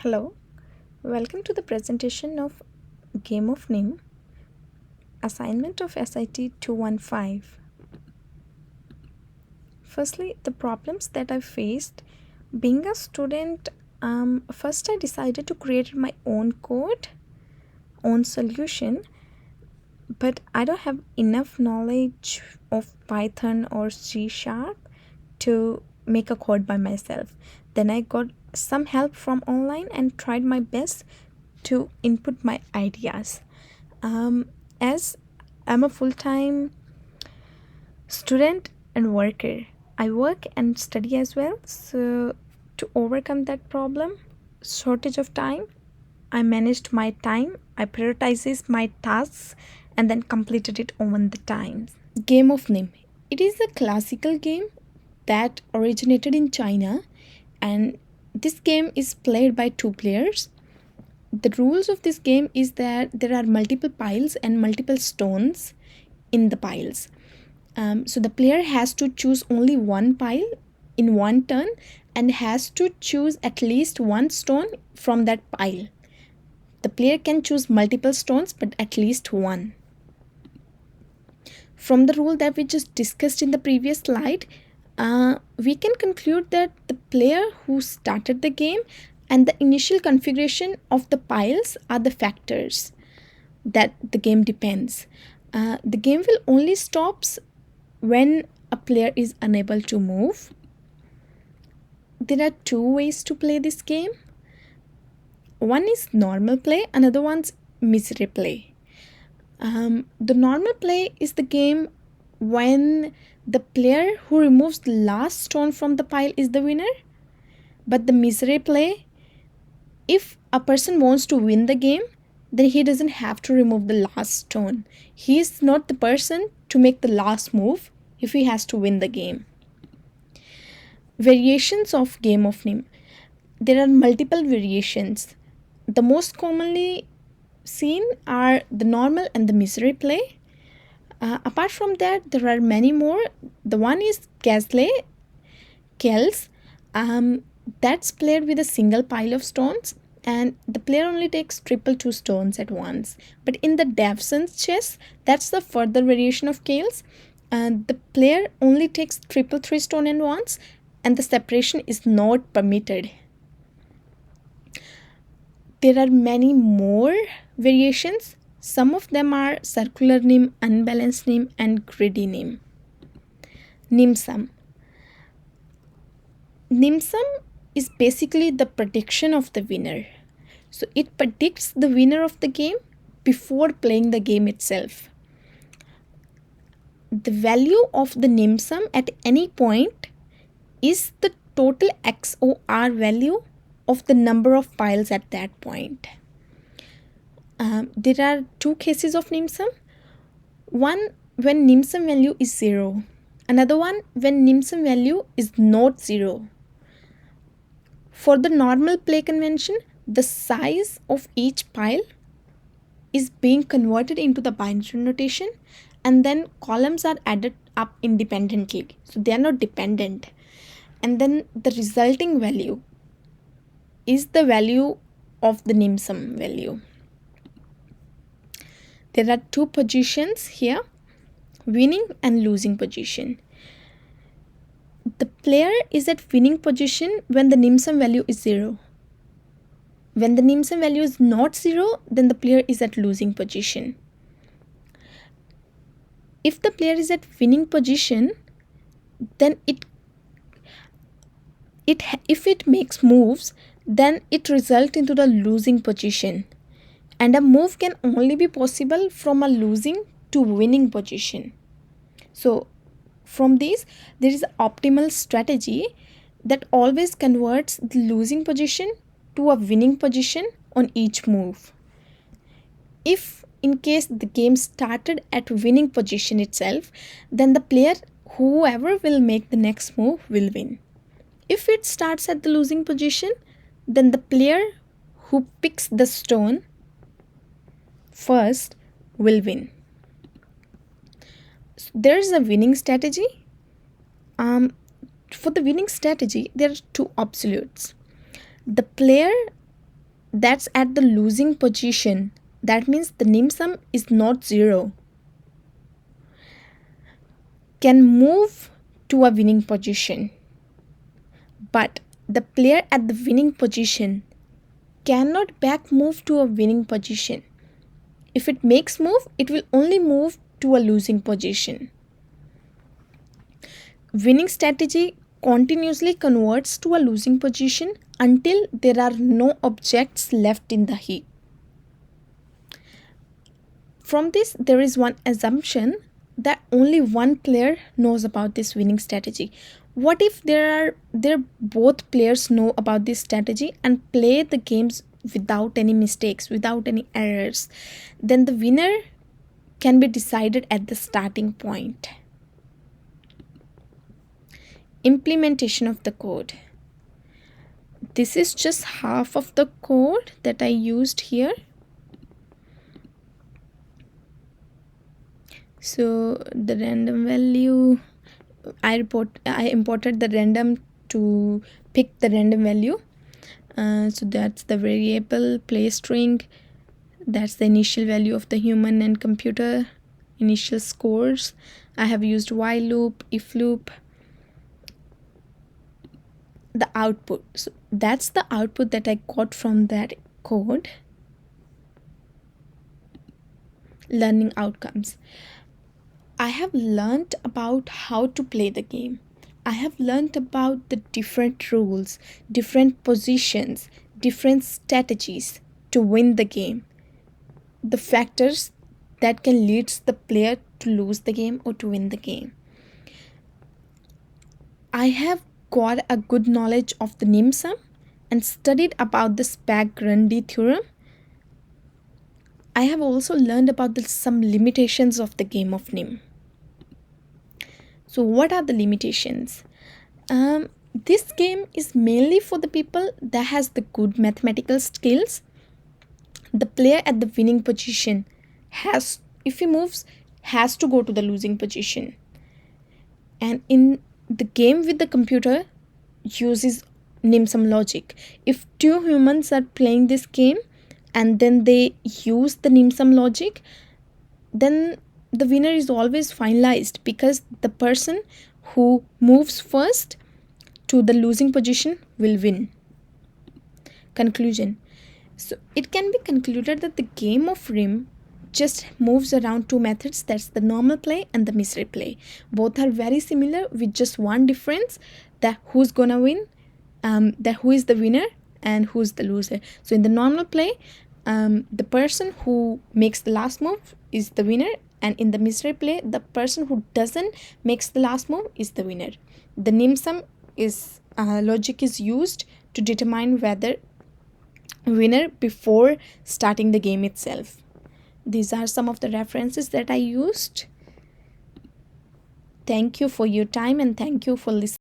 Hello, welcome to the presentation of Game of Nim, assignment of SIT 215. Firstly, the problems that I faced being a student. First, I decided to create my own code, own solution, but I don't have enough knowledge of Python or C Sharp to make a code by myself. Then I got some help from online and tried my best to input my ideas. As I'm a full-time student and worker, I work and study as well. So to overcome that problem, shortage of time, I managed my time, I prioritizes my tasks and then completed it on the time. Game of Nim. It is a classical game that originated in China, and this game is played by two players. The rules of this game is that there are multiple piles and multiple stones in the piles. So the player has to choose only one pile in one turn and has to choose at least one stone from that pile. The player can choose multiple stones, but at least one. From the rule that we just discussed in the previous slide, we can conclude that the player who started the game and the initial configuration of the piles are the factors that the game depends. The game will only stops when a player is unable to move. There are two ways to play this game. One is normal play, another one's misery play. The normal play is the game when the player who removes the last stone from the pile is the winner. But the misery play, if a person wants to win the game, then he doesn't have to remove the last stone. He is not the person to make the last move if he has to win the game. Variations of Game of Nim. There are multiple variations. The most commonly seen are the normal and the misery play. Apart from that, there are many more. The one is Kells. That's played with a single pile of stones, and the player only takes triple two stones at once. But in the Davson's chess, that's the further variation of Kells. The player only takes triple three stone at once, and the separation is not permitted. There are many more variations. Some of them are circular nim, unbalanced nim, and greedy nim. Nimsum. Nimsum is basically the prediction of the winner. So it predicts the winner of the game before playing the game itself. The value of the nimsum at any point is the total XOR value of the number of piles at that point. There are two cases of nimsum. One when nimsum value is 0. Another one when nimsum value is not 0. For the normal play convention, the size of each pile is being converted into the binary notation, and then columns are added up independently. So they are not dependent. And then the resulting value is the value of the nimsum value. There are two positions here, winning and losing position. The player is at winning position when the nimsum value is 0. When the nimsum value is not 0, then the player is at losing position. If the player is at winning position, then if it makes moves, then it results into the losing position. And a move can only be possible from a losing to winning position. So from this, there is an optimal strategy that always converts the losing position to a winning position on each move. If in case the game started at winning position itself, then the player, whoever will make the next move, will win. If it starts at the losing position, then the player who picks the stone first will win. So there is a winning strategy. For the winning strategy, there are two absolutes. The player that's at the losing position. That means the nim sum is not 0. Can move to a winning position. But the player at the winning position cannot back move to a winning position. If it makes move, it will only move to a losing position. Winning strategy continuously converts to a losing position until there are no objects left in the heap. From this, there is one assumption that only one player knows about this winning strategy. What if there both players know about this strategy and play the games without any mistakes, without any errors? Then the winner can be decided at the starting point. Implementation of the code. This is just half of the code that I used here. So the random value, I imported the random to pick the random value. So that's the variable play string. That's the initial value of the human and computer initial scores. I have used while loop, if loop. The output, so that's the output that I got from that code. Learning outcomes. I have learned about how to play the game. I have learned about the different rules, different positions, different strategies to win the game. The factors that can lead the player to lose the game or to win the game. I have got a good knowledge of the nim sum and studied about the Spag-Grundy theorem. I have also learned about some limitations of the game of nim. So what are the limitations? This game is mainly for the people that has the good mathematical skills. The player at the winning position has, if he moves, has to go to the losing position. And in the game with the computer uses nim sum logic. If two humans are playing this game and then they use the nim sum logic, then the winner is always finalized because the person who moves first to the losing position will win. Conclusion. So it can be concluded that the game of rim just moves around two methods, that's the normal play and the mystery play. Both are very similar with just one difference, that who's gonna win, that who is the winner and who's the loser. So in the normal play, the person who makes the last move is the winner, and in the mystery play, the person who doesn't makes the last move is the winner. The nim sum is logic is used to determine whether winner before starting the game itself. These are some of the references that I used. Thank you for your time and thank you for listening.